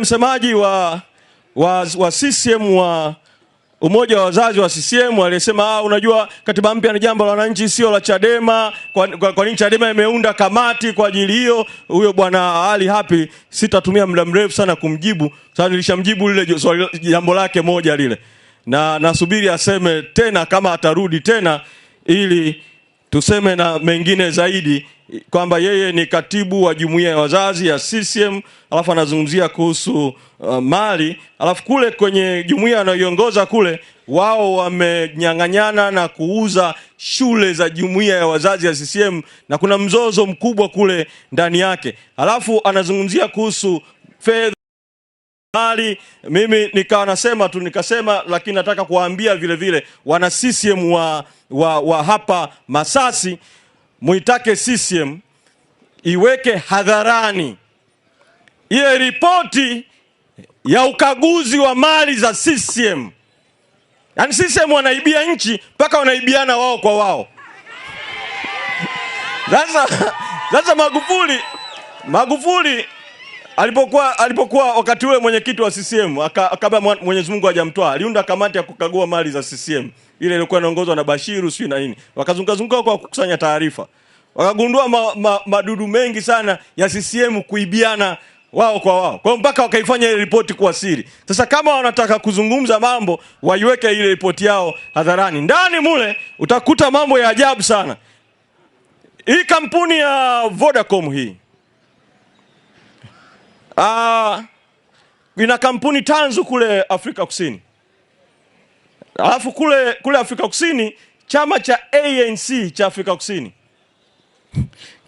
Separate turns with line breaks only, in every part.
Msemaji wa CCM wa umoja wa wazazi wa CCM alisema unajua katiba mpya ni jambo la wananchi sio la Chadema. Kwa nini Chadema imeunda kamati kwa ajili hiyo? Huyo bwana Ali Hapi sitatumia muda mrefu sana kumjibu. Sasa nilishamjibu lile jambo lake moja lile. Na nasubiri aseme tena kama atarudi tena ili tuseme na mengine zaidi kwamba yeye ni katibu wa jumuiya ya wazazi ya CCM, alafu anazungumzia kuhusu mali, alafu kule kwenye jumuiya anayoiongoza kule wao wamenyang'anyana na kuuza shule za jumuiya ya wazazi ya CCM na kuna mzozo mkubwa kule ndani yake. Alafu anazungumzia kuhusu fedha mali. Mimi nikawa nasema tu nikasema, lakini nataka kuwaambia vile vile wana CCM wa hapa Masasi, muitake CCM iweke hadharani ile ripoti ya ukaguzi wa mali za CCM. Yaani CCM wanaibia nchi mpaka wanaibiana wao kwa wao. Sasa Magufuli alipokuwa wakati ule mwenyekiti wa CCM akaba Mwenyezi Mungu hajamtoa, aliunda kamati ya kukagua mali za CCM. Ile ilikuwa inaongozwa na Bashiru sio na nini. Wakazunguka kwa kukusanya taarifa. Wakagundua madudu mengi sana ya CCM kuibiana wao kwa wao. Kwa mpaka wakaifanya ile ripoti kuwa siri. Sasa kama wanataka kuzungumza mambo, waiweke ile ripoti yao hadharani. Ndani mule utakuta mambo ya ajabu sana. Hii kampuni ya Vodacom hii ina kampuni tanzu kule Afrika Kusini. Alafu kule Afrika Kusini chama cha ANC cha Afrika Kusini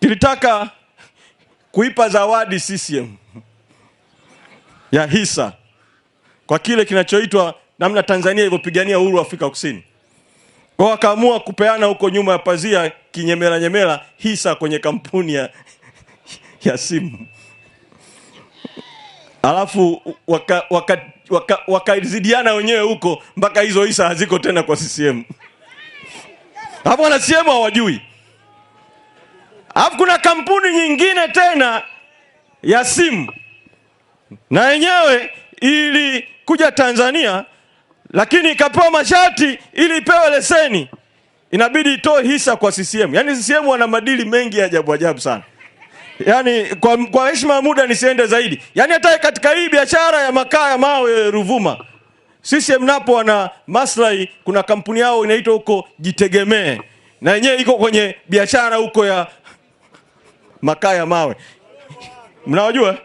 kilitaka kuipa zawadi CCM ya hisa kwa kile kinachoitwa namna Tanzania ilivyopigania uhuru wa Afrika Kusini. Kwa wakaamua kupeana huko nyuma ya pazia nyemela hisa kwenye kampuni ya simu. Alafu wakazidiana wenyewe huko mpaka hizo hisa haziko tena kwa CCM. Hapo wana CCM hawajui. Alafu kuna kampuni nyingine tena ya simu. Na yenyewe ili kuja Tanzania lakini ikapewa masharti ili ipewe leseni. Inabidi itoe hisa kwa CCM. Yaani CCM wana madili mengi ya ajabu sana. Yaani kwa heshima ya muda nisiende zaidi. Yaani hata katika hii biashara ya makaa ya mawe Ruvuma, CCM napo wana maslahi. Kuna kampuni yao inaitwa huko Jitegemee. Na yenyewe iko kwenye biashara huko ya makaa ya mawe. Mnawajua?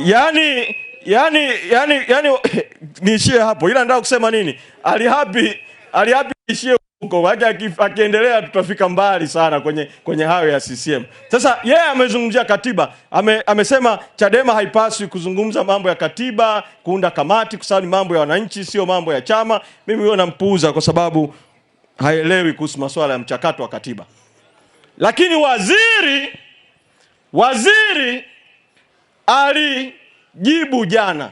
Yaani niishie hapo. Ila nataka kusema nini? Ali Hapi ishie huko. Akiendelea tutafika mbali sana kwenye hayo ya CCM. Sasa yeye amezungumzia katiba. Amesema Chadema haipaswi kuzungumza mambo ya katiba, kuunda kamati, kwa sababu mambo ya wananchi sio mambo ya chama. Mimi huyo nampuuza kwa sababu haelewi kuhusu masuala ya mchakato wa katiba. Lakini waziri alijibu jana.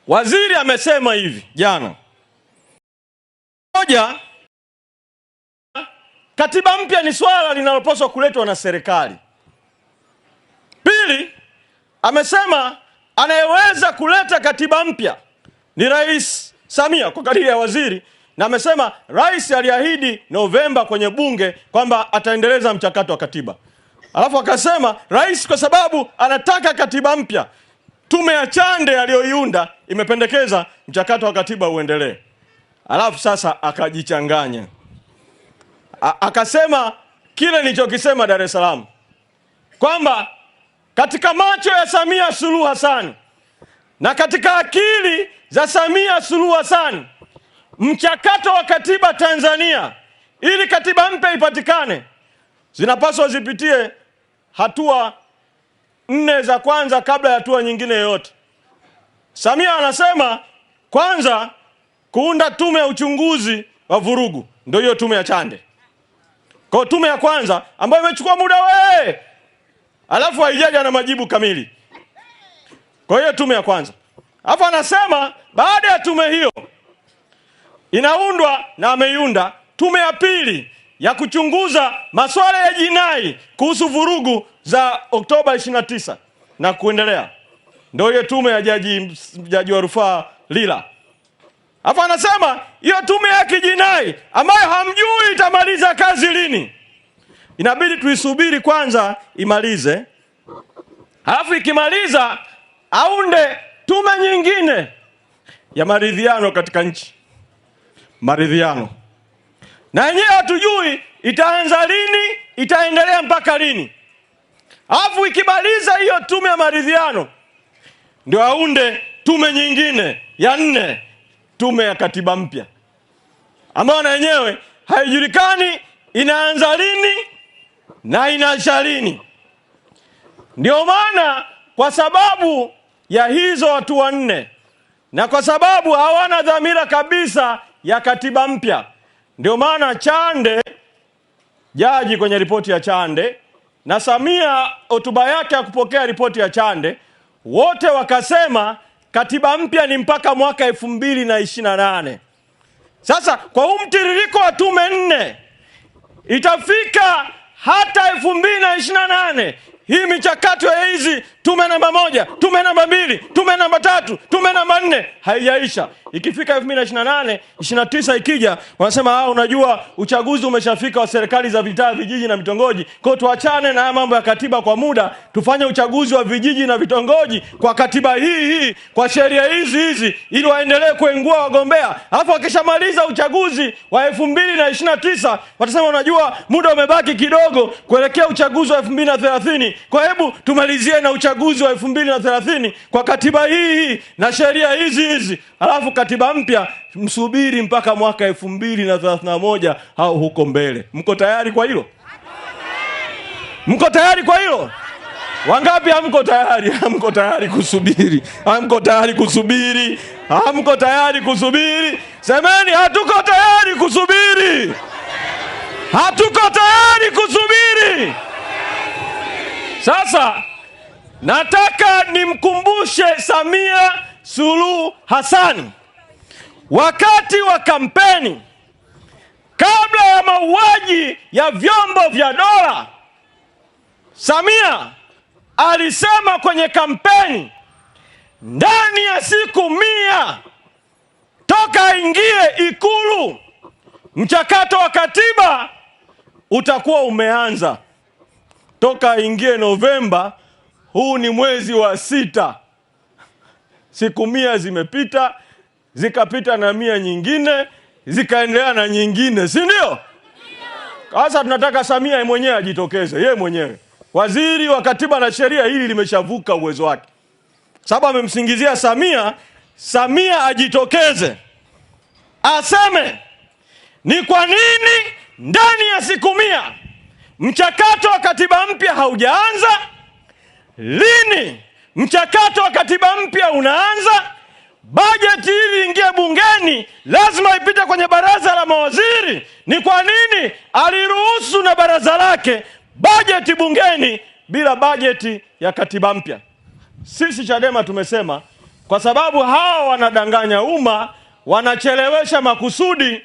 Waziri amesema hivi jana. Moja, katiba mpya ni swala linalopaswa kuletwa na serikali. Pili, amesema anayeweza kuleta katiba mpya ni Rais Samia kwa kadiri ya waziri, na amesema rais aliahidi Novemba kwenye bunge kwamba ataendeleza mchakato wa katiba. Alafu akasema rais kwa sababu anataka katiba mpya, tume ya Chande aliyoiunda imependekeza mchakato wa katiba uendelee. Alafu sasa akajichanganya. Akasema kile nilichokisema Dar es Salaam, kwamba katika macho ya Samia Suluhu Hassan na katika akili za Samia Suluhu Hassan, mchakato wa katiba Tanzania ili katiba mpya ipatikane zinapaswa zipitie hatua 4 za kwanza kabla ya hatua nyingine yoyote. Samia anasema kwanza kuunda tume ya uchunguzi wa vurugu, ndio hiyo tume ya Chande. Kwa tume ya kwanza ambayo imechukua muda alafu haijaja na majibu kamili. Kwa hiyo tume ya kwanza. Alafu anasema baada ya tume hiyo inaundwa na ameiunda tume ya pili ya kuchunguza masuala ya jinai kuhusu vurugu za Oktoba 29 na kuendelea. Ndio ile tume ya jaji wa rufaa Lila. Hapo anasema hiyo tume ya kijinai ambayo hamjui itamaliza kazi lini. Inabidi tuisubiri kwanza imalize. Halafu ikimaliza aunde tume nyingine ya maridhiano katika nchi. Maridhiano. Na yenyewe hatujui itaanza lini, itaendelea mpaka lini. Halafu ikimaliza hiyo tume ya maridhiano ndio aunde tume nyingine ya 4, tume ya katiba mpya, ambayo na yenyewe haijulikani inaanza lini na inaisha lini. Ndio maana kwa sababu ya hizo hatua 4 na kwa sababu hawana dhamira kabisa ya katiba mpya, ndio maana Chande, jaji kwenye ripoti ya Chande, na Samia hotuba yake ya kupokea ripoti ya Chande, wote wakasema katiba mpya ni mpaka mwaka 2028. Sasa kwa huu mtiririko wa tume 4 itafika hata 2028 hii michakato ya hizi tume namba 1, tume namba 2, tume namba 3, tume namba 4 haijaisha. Ikifika 2028, 29 ikija, wanasema unajua uchaguzi umeshafika wa serikali za vitaa, vijiji na vitongoji. Kwa tuachane na mambo ya katiba kwa muda, tufanye uchaguzi wa vijiji na vitongoji kwa katiba hii, kwa sheria hizi ili waendelee kuengua wagombea. Alafu wakishamaliza uchaguzi wa 2029, watasema unajua muda umebaki kidogo kuelekea uchaguzi wa 2030. Kwa hebu tumalizie na uchaguzi wa 2030 kwa katiba hii na sheria hizi. Alafu katiba mpya msubiri mpaka mwaka 2031 au huko mbele. Mko tayari kwa hilo? Mko tayari kwa hilo? Wangapi hamko tayari? Hamko tayari kusubiri? Hamko tayari kusubiri? Hamko tayari kusubiri? Semeni hatuko tayari kusubiri. Hatuko tayari kusubiri. Sasa nataka nimkumbushe Samia Suluhu Hassan, wakati wa kampeni, kabla ya mauaji ya vyombo vya dola, Samia alisema kwenye kampeni, ndani ya siku 100 toka ingie Ikulu, mchakato wa katiba utakuwa umeanza. Toka ingie Novemba, huu ni mwezi wa 6. Siku 100 zimepita, zikapita na 100 nyingine, zikaendelea na nyingine, si ndio? Sasa tunataka Samia mwenyewe ajitokeze, yeye mwenyewe. Waziri wa Katiba na Sheria, hili limeshavuka uwezo wake. Sababu amemsingizia Samia ajitokeze. Aseme ni kwa nini ndani ya siku 100 mchakato wa katiba mpya haujaanza, lini mchakato wa katiba mpya unaanza, bajeti ili ingie bungeni lazima ipite kwenye baraza la mawaziri. Ni kwa nini aliruhusu na baraza lake bajeti bungeni bila bajeti ya katiba mpya? Sisi Chadema tumesema kwa sababu hawa wanadanganya umma, wanachelewesha makusudi,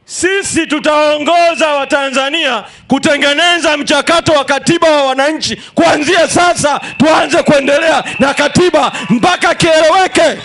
sisi tutaongoza Watanzania kutengeneza mchakato wa katiba wa wananchi. Kuanzia sasa tuanze kuendelea na katiba mpaka kieleweke.